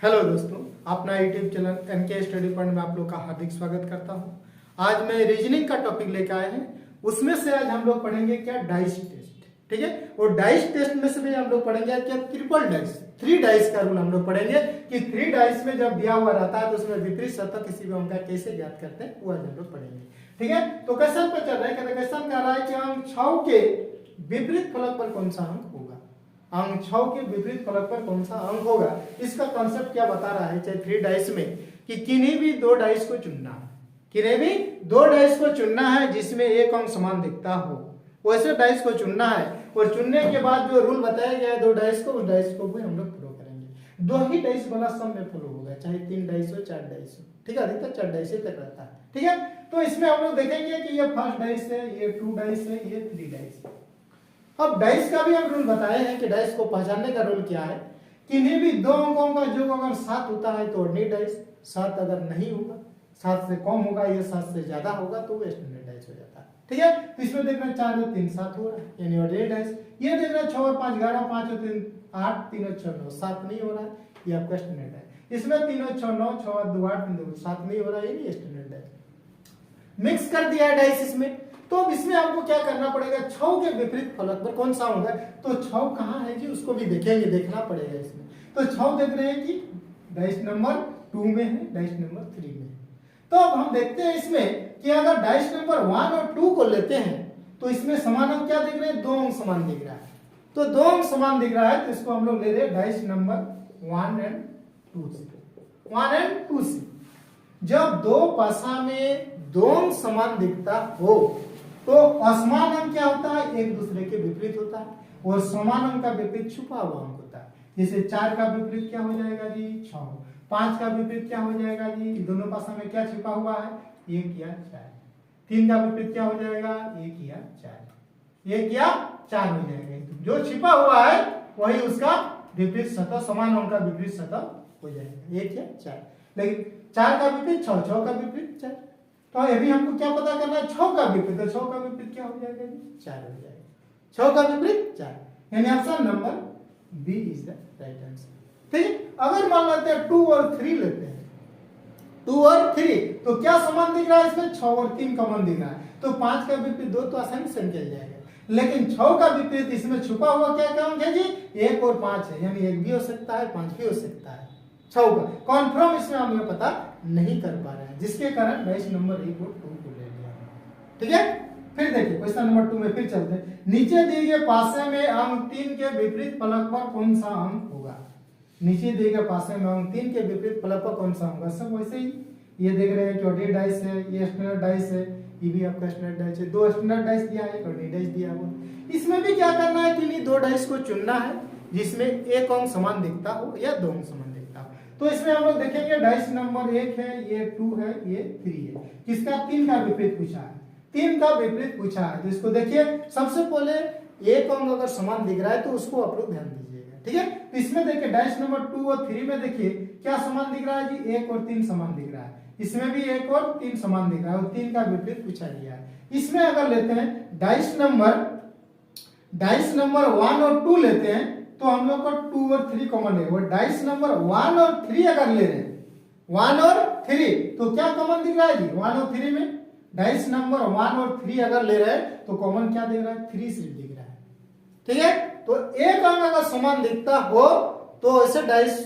Hello दोस्तों, अपना YouTube channel NK study point में आप लोग का हार्दिक स्वागत करता हूं। आज मैं रीजनिंग का टॉपिक लेकर आए हैं। उसमें से आज हम लोग पढ़ेंगे क्या, डाइस टेस्ट। ठीक है, और डाइस टेस्ट में से भी हम लोग पढ़ेंगे क्या, ट्रिपल डाइस, 3 डाइस का रूल हम लोग पढ़ेंगे कि 3 डाइस में जब दिया हुआ रहता है तो उसमें विपरीत सतह किसी भी अंक का कैसे ज्ञात करते हैं वो आज हम लोग पढ़ेंगे। ठीक है, तो क्वेश्चन पे चल रहा है, क्वेश्चन कह रहा है कि अंक 6 के विपरीत फलक पर कौन सा अंक होगा। अंक 6 के विपरीत फलक पर कौन सा अंक होगा, इसका कॉन्सेप्ट क्या बता रहा है, चाहे 3 डाइस में कि किन्हीं भी 2 डाइस को चुनना है, किन्हीं भी 2 डाइस को चुनना है जिसमें एक अंक समान दिखता हो, वैसे डाइस को चुनना है। और चुनने के बाद जो रूल बताया गया है 2 डाइस को, उस डाइस को भी हम लोग फॉलो करेंगे। 2 ही डाइस वाला सब में फॉलो होगा, चाहे 3 डाइस हो 4 डाइस हो। ठीक है, अधिकतर 4 डाइस तक रहता है। ठीक है, तो इसमें हम लोग देखेंगे कि ये फर्स्ट डाइस है, ये 2 डाइस है, ये 3 डाइस है। अब डाइस का भी हम रूल बताए हैं कि डाइस को पहचानने का रूल क्या है, किन्हीं भी 2 अंकों का योग अगर 7 होता है तो ऑर्डिनरी डाइस, 7 अगर नहीं होगा, 7 से कम होगा या 7 से ज्यादा होगा तो वो स्टैंडर्ड डाइस हो जाता है। ठीक है, तो इसमें देखना 4 और 3 7 हो रहा है यानी ऑर्डिनरी डाइस। ये देखना 6 और 5 11, 5 और 3 8, 3 और 6 9 7 नहीं हो रहा है, ये आपका स्टैंडर्ड है। इसमें 3 और 6 9, 6 और 2 8, 3 2 7 नहीं हो रहा है, ये स्टैंडर्ड डाइस। मिक्स कर दिया है डाइस इसमें, तो अब इसमें आपको क्या करना पड़ेगा, 6 के विपरीत फलक पर कौन सा होगा। तो 6 कहाँ है जी, उसको भी देखेंगे, देखना पड़ेगा इसमें। तो 6 देख रहे हैं कि डाइस नंबर 2 में है, डाइस नंबर 3 में है। तो अब हम देखते हैं इसमें कि अगर डाइस नंबर 1 और 2 को लेते हैं तो इसमें समान अंक क्या दिख रहे हैं, 2 अंक समान दिख रहा है। तो 2 अंक समान दिख रहा है तो इसको हम लोग ले रहे हैं डाइस नंबर 1 एंड 2 से। 1 एंड 2 से जब 2 पासा में 2 अंक समान दिखता हो तो असमान अंक क्या होता है, एक दूसरे के विपरीत होता है, और समान अंक का विपरीत छुपा हुआ अंक होता है। जैसे 4 का विपरीत क्या हो जाएगा जी, 6। 5 का विपरीत क्या हो जाएगा जी, दोनों पासा में क्या छिपा हुआ है, 1 या 4। 3 का विपरीत क्या हो जाएगा, 1 या 4। 1 या 4 हो जाएगा, जो छिपा हुआ है वही उसका विपरीत सतह, समान अंक का विपरीत सतह हो जाएगा, 1 या 4। लेकिन 4 का विपरीत 6, 6 का विपरीत 4। तो अभी हमको क्या पता करना है, 6 का विपरीत। तो 6 का विपरीत क्या हो जाएगा जी, 4 हो जाएगा। 6 का विपरीत 4, यानी option number B is the right answer. ठीक है, अगर मान लेते हैं 2 और 3 लेते हैं, 2 और 3 तो क्या समान दिख रहा है इसमें, 6 और 3 कॉमन दिख रहा है। तो 5 का विपरीत 2 तो आसानी से निकल जाएगा, लेकिन 6 का विपरीत इसमें छुपा हुआ क्या अंक है जी, 1 और 5 है, यानी 1 भी हो सकता है, 5 भी हो सकता है। 6 का कॉन्फर्म इसमें हम लोग पता नहीं कर पा रहे हैं, जिसके कारण डाइस नंबर 1 और 2 को ले लिया। ठीक है, फिर देखिए क्वेश्चन नंबर 2 में फिर चलते हैं। नीचे दिए गए पासे में अंक 3 के विपरीत फलक पर कौन सा अंक होगा। नीचे दिए गए पासे में अंक 3 के विपरीत फलक पर कौन सा होगा, सब वैसे ही। ये देख रहे हैं कि ऑर्डिनरी डाइस है, ये स्टैंडर्ड डाइस है, ये भी आपका स्टैंडर्ड डाइस है। 2 स्टैंडर्ड डाइस दिया है, ऑर्डिनरी डाइस दिया हुआ। इसमें भी क्या करना है, किन्हीं 2 डाइस को चुनना है जिसमें एक अंक समान दिखता हो या 2 अंक समान दिखता हो। तो इसमें हम लोग देखेंगे डाइस नंबर 1 है, ये 2 है, ये 3 है। किसका, 3 का विपरीत पूछा है, 3 का विपरीत पूछा है। तो इसको देखिए, सबसे पहले एक अंक अगर समान दिख रहा है तो उसको आप लोग ध्यान दीजिएगा। ठीक है, तो इसमें देखिए डाइस नंबर 2 और 3 में देखिए क्या समान दिख रहा है जी, 1 और 3 समान दिख रहा है। इसमें भी 1 और 3 समान दिख रहा है और 3 का विपरीत पूछा गया है। इसमें अगर लेते हैं डाइस नंबर 1 और 2 लेते हैं तो हम लोग को 2 और 3 कॉमन है। वो डाइस नंबर 1 और 3 अगर ले रहे हैं, 1 और 3 तो क्या कॉमन दिख रहा है जी, 1 और 3 में डाइस नंबर 1 और 3 अगर ले रहे हैं तो कॉमन क्या दिख रहा है, 3 सिर्फ दिख रहा है। ठीक है, तो एक अंक अगर समान दिखता हो तो ऐसे डाइस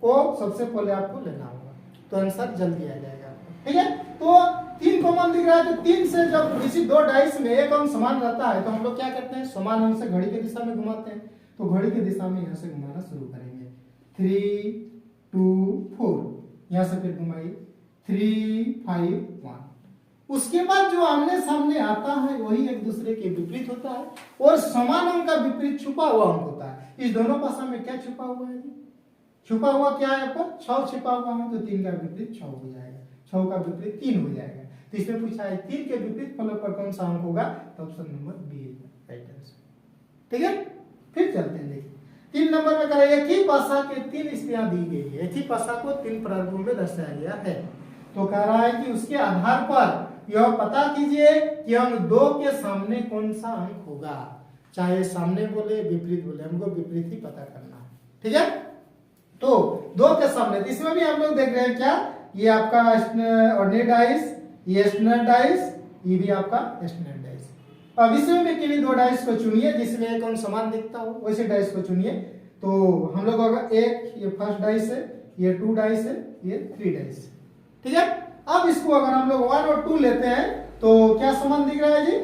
को सबसे पहले आपको लेना होगा, तो आंसर जल्दी आ जाएगा आपको। ठीक है, तो 3 कॉमन दिख रहा है, तो 3 से जब किसी 2 डाइस में एक अंक समान रहता है तो हम लोग क्या करते हैं, समान अंक से घड़ी की दिशा में घुमाते हैं। तो घड़ी की दिशा में यहां से घुमाना शुरू करेंगे, 3 2 4, यहां से फिर घुमाइए 3 5 1। उसके बाद जो आमने सामने आता है वही एक दूसरे के विपरीत होता है, और समान अंक का विपरीत छुपा हुआ अंक होता है। इस दोनों पासा में क्या छुपा हुआ है, छुपा हुआ क्या है आपका, 6 छिपा हुआ है। तो 3 का विपरीत 6 हो जाएगा, 6 का विपरीत 3 हो जाएगा। तो इसमें पूछा है 3 के विपरीत फलक पर कौन सा अंक होगा, तो option number B right answer. ठीक है, फिर चलते हैं, देखिए 3 नंबर में करें, एक ही पासा के 3 स्थितियां दी गई है, एक ही पासा को 3 प्रारूपों में दर्शाया गया है। तो कह रहा है कि उसके आधार पर यह पता कीजिए कि अंक 2 के सामने कौन सा अंक होगा। चाहे सामने बोले विपरीत बोले, हमको विपरीत ही पता करना है। ठीक है, तो 2 के सामने, तो इसमें भी हम लोग देख रहे हैं क्या, ये आपका ऑर्डिनरी डाइस, ये स्टैंडर्ड डाइस, ये भी आपका स्टैंडर्ड डाइस। अब इसमें भी किन्हीं 2 डाइस को चुनिए जिसमें एक अंक समान दिखता हो, वैसे डाइस को चुनिए। तो हम लोग अगर एक, ये फर्स्ट डाइस है, ये 2 डाइस है, ये 3 डाइस है, ठीक है। अब इसको अगर हम लोग 1 और 2 लेते हैं तो क्या समान दिख रहा है जी,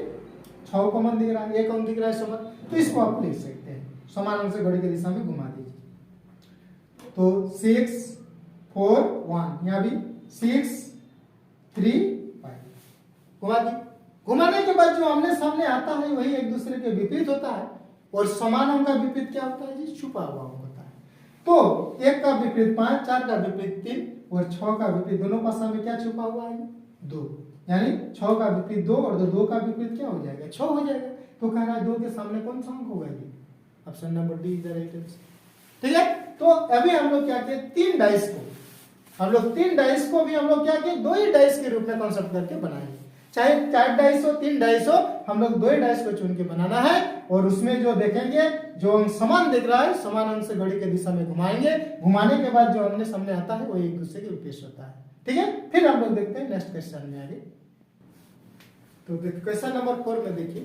6 कॉमन दिख रहा है, एक अंक दिख रहा है समान, तो इसको आप लिख सकते हैं समान अंक से घड़ी की दिशा में घुमा दीजिए। तो 6 4 1, यहाँ भी 6 3 5 घुमा दी। घुमाने के बाद जो आमने सामने आता है वही एक दूसरे के विपरीत होता है, और समान अंक का विपरीत क्या होता है जी, छुपा हुआ अंक होता है। तो 1 का विपरीत 5, 4 का विपरीत 3 और 6 का विपरीत, दोनों पासा में क्या छुपा हुआ है, 2, यानी 6 का विपरीत 2 और 2 का विपरीत क्या हो जाएगा, 6 हो जाएगा। तो कह रहा है 2 के सामने कौन सा अंक होगा जी, option number D is the right answer, ठीक है। तो अभी हम लोग क्या किए, 3 डाइस को हम लोग 3 डाइस को भी हम लोग क्या किए, 2 ही डाइस के रूप में कॉन्सेप्ट करके बनाएंगे। चाहे 4 डाइस हो 3 डाइस हो, हम लोग 2 ही डाइस को चुन के बनाना है, और उसमें जो देखेंगे जो अंक समान दिख रहा है, समान अंक से घड़ी के दिशा में घुमाएंगे। घुमाने के बाद जो हमने सामने आता है वो एक दूसरे के विपरीत होता है, ठीक है। फिर हम लोग देखते हैं नेक्स्ट क्वेश्चन में आगे। तो क्वेश्चन नंबर 4 में देखिए,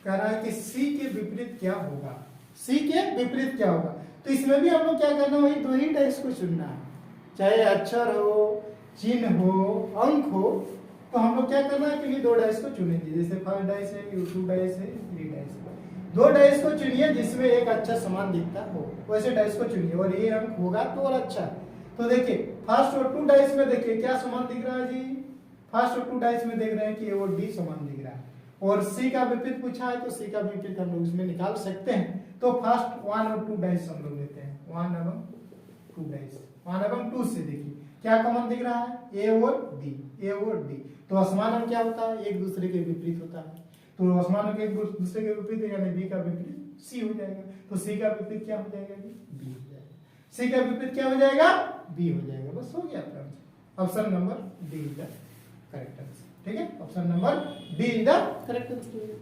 कह रहा है कि सी के विपरीत क्या होगा, सी के विपरीत क्या होगा। तो इसमें भी हम लोग क्या करना है, वही 2 ही डाइस को चुनना है, चाहे अक्षर हो, चिन्ह हो, अंक हो। तो हम लोग क्या करना है कि 2 डाइस को चुनेंगे, जैसे फर्स्ट डाइस है, 2 डाइस है, 3 डाइस है। 2 डाइस को चुनिए जिसमें एक अक्षर समान दिखता हो, वैसे डाइस को चुनिए, और ये अंक होगा तो और अच्छा। तो देखिए फर्स्ट और 2 डाइस में देखिए क्या समान दिख रहा है जी, फर्स्ट और 2 डाइस में देख रहे हैं कि ए और डी समान दिख रहा है, और सी का विपरीत पूछा है तो सी का विपरीत हम लोग इसमें निकाल सकते हैं। तो फर्स्ट 1 और 2 डाइस हम लोग लेते हैं, 1 एवं 2 डाइस, 1 एवं 2 से देखिए क्या कॉमन दिख रहा है, ए और डी, ए और डी। तो असमान अंक क्या होता है, एक दूसरे के विपरीत होता है। तो असमान अंक एक दूसरे के विपरीत, यानी बी का विपरीत सी हो जाएगा। तो सी का विपरीत क्या हो जाएगा जी, बी हो जाएगा। सी का विपरीत क्या हो जाएगा, बी हो जाएगा। बस हो गया आपका answer, option number D is the correct answer, ठीक है। Option number D is the correct answer.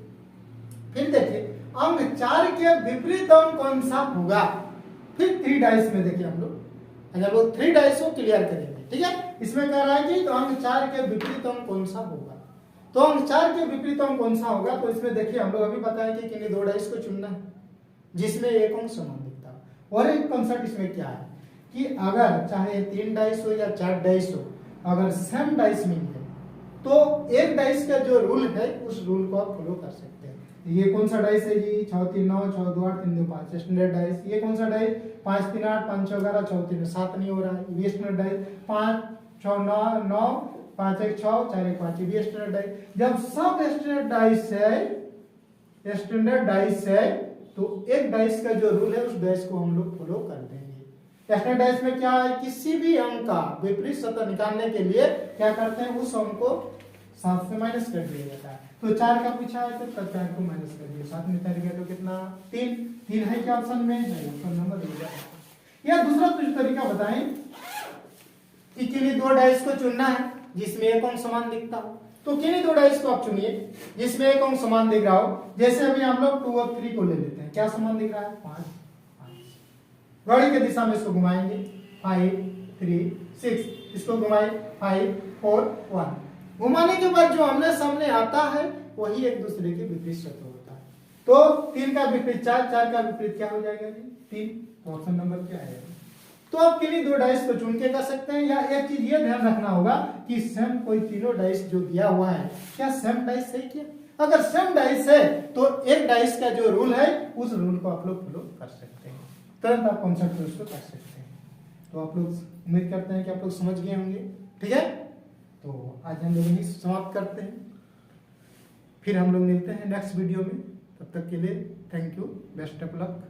फिर देखिए अंक 4 के विपरीत अंक कौन सा होगा। फिर 3 डाइस में देखिए हम लोग, अगर लोग 3 डाइस को क्लियर करेंगे, ठीक है। इसमें कह रहा है कि तो अंक 4 के विपरीत अंक कौन सा होगा। तो अंक 4 के विपरीत अंक कौन सा होगा, तो इसमें देखिए हम लोग अभी बताया कि किन्हीं 2 डाइस को चुनना है जिसमें एक अंक समान दिखता है। और एक कंसेप्ट इसमें क्या है कि अगर चाहे 3 डाइस हो या 4 डाइस हो, अगर सेम डाइस मिल जाए तो एक डाइस का जो रूल है उस रूल को आप फॉलो कर सकते हैं। ये कौन सा डाइस है जी, 6 3 9, 6 2 8, 3 2 5 स्टैंडर्ड डाइस। ये कौन सा डाइस, 5 3 8, 5 6 11, 6 3 7 नहीं हो रहा है, ये स्टैंडर्ड डाइस। 5 6 9 9, 5 1 6, 4 1 5, ये स्टैंडर्ड डाइस। जब सब स्टैंडर्ड डाइस है, स्टैंडर्ड डाइस है, तो एक डाइस का जो रूल है उस डाइस को हम लोग फॉलो कर देंगे। स्टैंडर्ड डाइस में क्या है, किसी भी अंक का विपरीत सतह निकालने के लिए क्या करते हैं, उस अंक को 7 से माइनस कर दिया जाता है। तो 4 का पूछा है तो 4 को माइनस कर दिया, 7 में 4 गया तो कितना, 3 है क्या ऑप्शन में है, ऑप्शन नंबर डी। या दूसरा कुछ तरीका बताएं कि किन्हीं 2 डाइस को चुनना है जिसमें एक अंक समान दिखता हो। तो किन्हीं 2 डाइस को आप चुनिए जिसमें एक अंक समान दिख रहा हो। जैसे अभी हम लोग 2 और 3 को ले लेते हैं, क्या समान दिख रहा है, 5 5। घड़ी के दिशा में इसको घुमाएंगे, 5 3 6, इसको घुमाए 5 4 1। घुमाने के बाद जो आमने सामने आता है वही एक दूसरे के विपरीत सतह होता है। तो 3 का विपरीत 4, 4 का विपरीत क्या हो जाएगा जी, 3। तो ऑप्शन नंबर क्या है। तो आप किन्हीं 2 डाइस को चुन के कर सकते हैं, या एक चीज ये ध्यान रखना होगा कि सेम कोई तीनों डाइस जो दिया हुआ है क्या सेम डाइस है क्या। अगर सेम डाइस है तो एक डाइस का जो रूल है उस रूल को आप लोग फॉलो कर सकते हैं, तुरंत आप कॉन्सेप्ट उसको कर सकते हैं। तो आप लोग उम्मीद करते हैं कि आप लोग समझ गए होंगे, ठीक है। तो आज हम लोग यही समाप्त करते हैं, फिर हम लोग मिलते हैं नेक्स्ट वीडियो में। तब तक के लिए thank you, best of luck.